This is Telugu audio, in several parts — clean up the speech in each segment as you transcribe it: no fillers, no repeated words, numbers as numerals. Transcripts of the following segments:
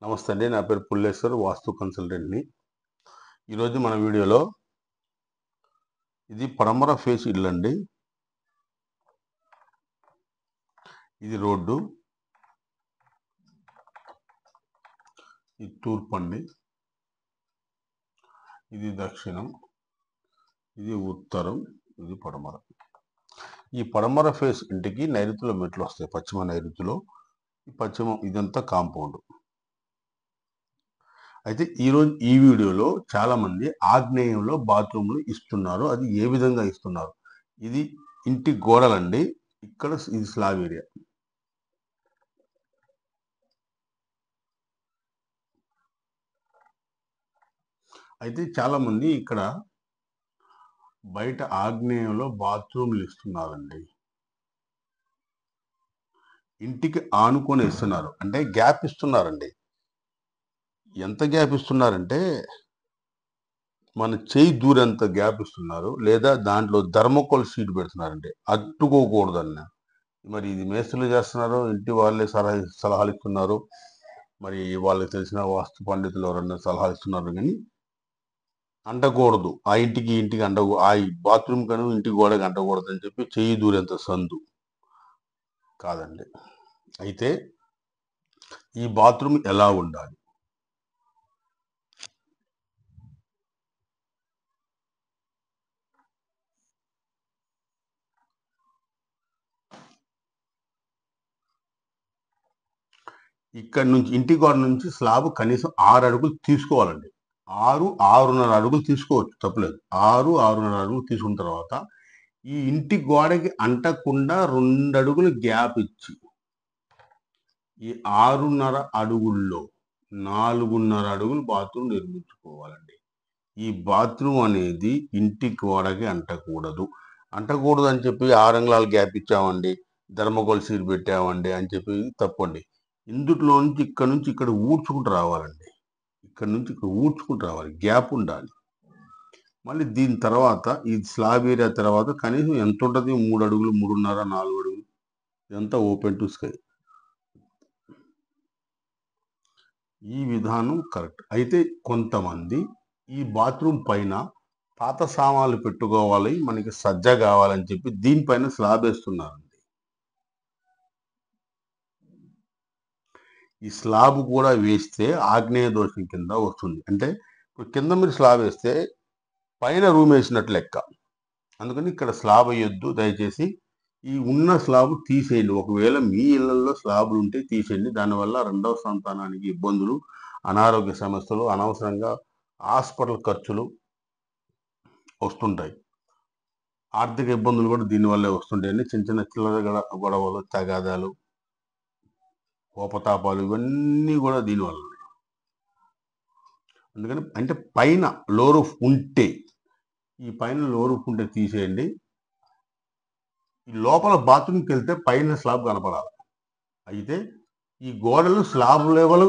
నమస్తే అండి. నా పేరు పుల్లేశ్వర్, వాస్తు కన్సల్టెంట్‌ని. ఈరోజు మన వీడియోలో ఇది పడమర ఫేస్ ఇల్లండి. ఇది రోడ్డు. ఇది తూర్పు అండి. ఇది దక్షిణం. ఇది ఉత్తరం. ఇది పడమర. ఈ పడమర ఫేస్ ఇంటికి నైరుతిలో మెట్లు వస్తాయి. పశ్చిమ నైరుతిలో. ఇదంతా కాంపౌండ్. అయితే ఈరోజు ఈ వీడియోలో చాలామంది ఆగ్నేయంలో బాత్రూమ్లు ఇస్తున్నారు. అది ఏ విధంగా ఇస్తున్నారు? ఇది ఇంటి గోడలండి. ఇక్కడ ఇది స్లాబ్ ఏరియా. అయితే చాలామంది ఇక్కడ బయట ఆగ్నేయంలో బాత్రూమ్లు ఇస్తున్నారండి. ఇంటికి ఆనుకొని ఇస్తున్నారు. అంటే గ్యాప్ ఇస్తున్నారండి. ఎంత గ్యాప్ ఇస్తున్నారంటే మన చేయి దూరంత గ్యాప్ ఇస్తున్నారు. లేదా దాంట్లో థర్మోకోల్ షీట్ పెడుతున్నారండి. అడ్డుకోకూడదన్న. మరి ఇది మేస్త్రులు చేస్తున్నారు, ఇంటి వాళ్ళే సలహాలు ఇస్తున్నారు. మరి వాళ్ళకి తెలిసిన వాస్తు పండితులు ఎవరన్నా సలహాలు ఇస్తున్నారు కానీ అంటకూడదు. ఆ ఇంటికి ఆ బాత్రూమ్ కను ఇంటి గోడకి అంటకూడదు అని చెప్పి చెయ్యి దూరేంత సందు కాదండి. అయితే ఈ బాత్రూమ్ ఎలా ఉండాలి? ఇక్కడ నుంచి ఇంటి గోడ నుంచి స్లాబ్ కనీసం 6 అడుగులు తీసుకోవాలండి. 6.5 అడుగులు తీసుకోవచ్చు, తప్పలేదు. 6.5 అడుగులు తీసుకున్న తర్వాత ఈ ఇంటి గోడకి అంటకుండా 2 అడుగులు గ్యాప్ ఇచ్చి ఈ 6.5 అడుగుల్లో 4.5 అడుగులు బాత్రూమ్ నిర్మించుకోవాలండి. ఈ బాత్రూమ్ అనేది ఇంటి గోడకి అంటకూడదు. అంటకూడదు అని చెప్పి 6 అంగుళాలు గ్యాప్ ఇచ్చామండి, థర్మోకోల్ షీట్ పెట్టామండి అని చెప్పి తప్పండి. ఇందులో నుంచి ఇక్కడ ఊడ్చుకుంటూ రావాలండి. ఇక్కడ నుంచి ఇక్కడ ఊడ్చుకుంటూ రావాలి. గ్యాప్ ఉండాలి. మళ్ళీ దీని తర్వాత ఈ స్లాబ్ ఏరియా తర్వాత కనీసం ఎంత ఉంటుంది? 3 అడుగులు, 3.5, 4 అడుగులు. ఇదంతా ఓపెన్ టు స్కై. ఈ విధానం కరెక్ట్. అయితే కొంతమంది ఈ బాత్రూమ్ పైన పాత సామాన్లు పెట్టుకోవాలి, మనకి సజ్జ కావాలని చెప్పి దీనిపైన స్లాబ్ వేస్తున్నారండి. ఈ స్లాబ్ కూడా వేస్తే ఆగ్నేయ దోషం కింద వస్తుంది. అంటే ఇప్పుడు కింద మీరు స్లాబ్ వేస్తే పైన రూమ్ వేసినట్లు లెక్క. అందుకని ఇక్కడ స్లాబ్ వేయొద్దు దయచేసి. ఈ ఉన్న స్లాబ్ తీసేయండి. ఒకవేళ మీ ఇళ్లలో స్లాబులు ఉంటే తీసేయండి. దానివల్ల రెండవ సంతానానికి ఇబ్బందులు, అనారోగ్య సమస్యలు, అనవసరంగా హాస్పిటల్ ఖర్చులు వస్తుంటాయి. ఆర్థిక ఇబ్బందులు కూడా దీనివల్లే వస్తుంటాయండి. చిన్న చిన్న చిల్లర గొడవలు, తగాదాలు, కోపతాపాలు ఇవన్నీ కూడా దీనివల్ల. అందుకని అంటే పైన లో రూఫ్ ఉంటే, ఈ పైన లో రూఫ్ ఉంటే తీసేయండి. ఈ లోపల బాత్రూమ్కి వెళ్తే పైన స్లాబ్ కనపడాలి. అయితే ఈ గోడలు స్లాబ్ లెవెల్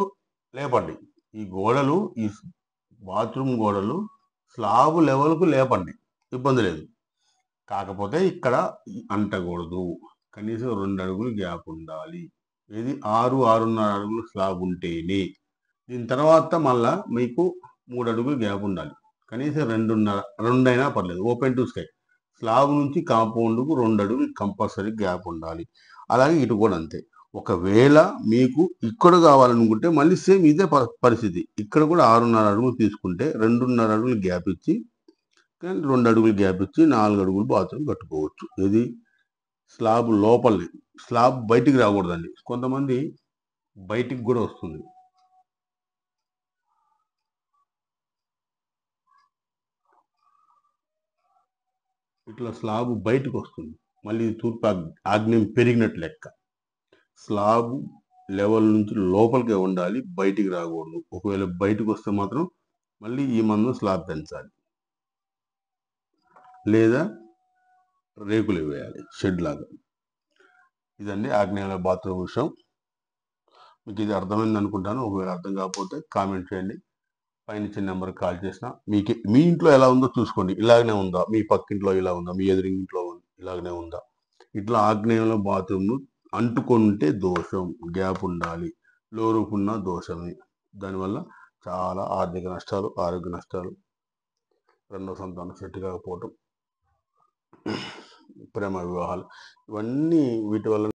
లేపండి. ఈ బాత్రూమ్ గోడలు స్లాబ్ లెవెల్కు లేపండి, ఇబ్బంది లేదు. కాకపోతే ఇక్కడ అంటకూడదు. కనీసం 2 అడుగులు గ్యాప్ ఉండాలి. ఇది 6.5 అడుగులు స్లాబ్ ఉంటేనే. దీని తర్వాత మళ్ళా మీకు 3 అడుగులు గ్యాప్ ఉండాలి. కనీసం 2 అయినా పర్లేదు. Open to sky. స్లాబ్ నుంచి కాంపౌండ్కు 2 అడుగులు కంపల్సరీ గ్యాప్ ఉండాలి. అలాగే ఇటు కూడా అంతే. ఒకవేళ మీకు ఇక్కడ కావాలనుకుంటే మళ్ళీ సేమ్ ఇదే పరిస్థితి. ఇక్కడ కూడా 6.5 అడుగులు తీసుకుంటే 2.5 అడుగులు గ్యాప్ ఇచ్చి 2 అడుగులు గ్యాప్ ఇచ్చి 4 అడుగులు బాత్రూమ్ కట్టుకోవచ్చు. ఇది స్లాబ్ లోపలి. స్లాబ్ బయటికి రాకూడదండి. కొంతమంది బయటికి కూడా వస్తుంది. ఇట్లా స్లాబ్ బయటకు వస్తుంది. మళ్ళీ తూర్పు ఆగ్నేయం పెరిగినట్టు లెక్క. స్లాబ్ లెవెల్ నుంచి లోపలికే ఉండాలి, బయటికి రాకూడదు. ఒకవేళ బయటకు వస్తే మాత్రం మళ్ళీ ఈ మందం స్లాబ్ పెంచాలి, లేదా రేకులు వేయాలి, షెడ్ లాగా. ఇదండి ఆగ్నేయంలో బాత్రూమ్ విషయం. మీకు ఇది అర్థమైంది అనుకుంటాను. ఒకవేళ అర్థం కాకపోతే కామెంట్ చేయండి. పైన ఇచ్చిన నెంబర్కి కాల్ చేసిన మీ ఇంట్లో ఎలా ఉందో చూసుకోండి. ఇలాగనే ఉందా? మీ పక్కింట్లో ఇలా ఉందా? మీ ఎదురింట్లో ఇలాగనే ఉందా? ఇట్లా ఆగ్నేయంలో బాత్రూమ్ అంటుకుంటే దోషం. గ్యాప్ ఉండాలి. లో రూఫ్ ఉన్న దోషమే. దానివల్ల చాలా ఆర్థిక నష్టాలు, ఆరోగ్య నష్టాలు, రెండో సంతానం సెట్ కాకపోవటం, ప్రేమ వివాహాలు, ఇవన్నీ వీటి వల్ల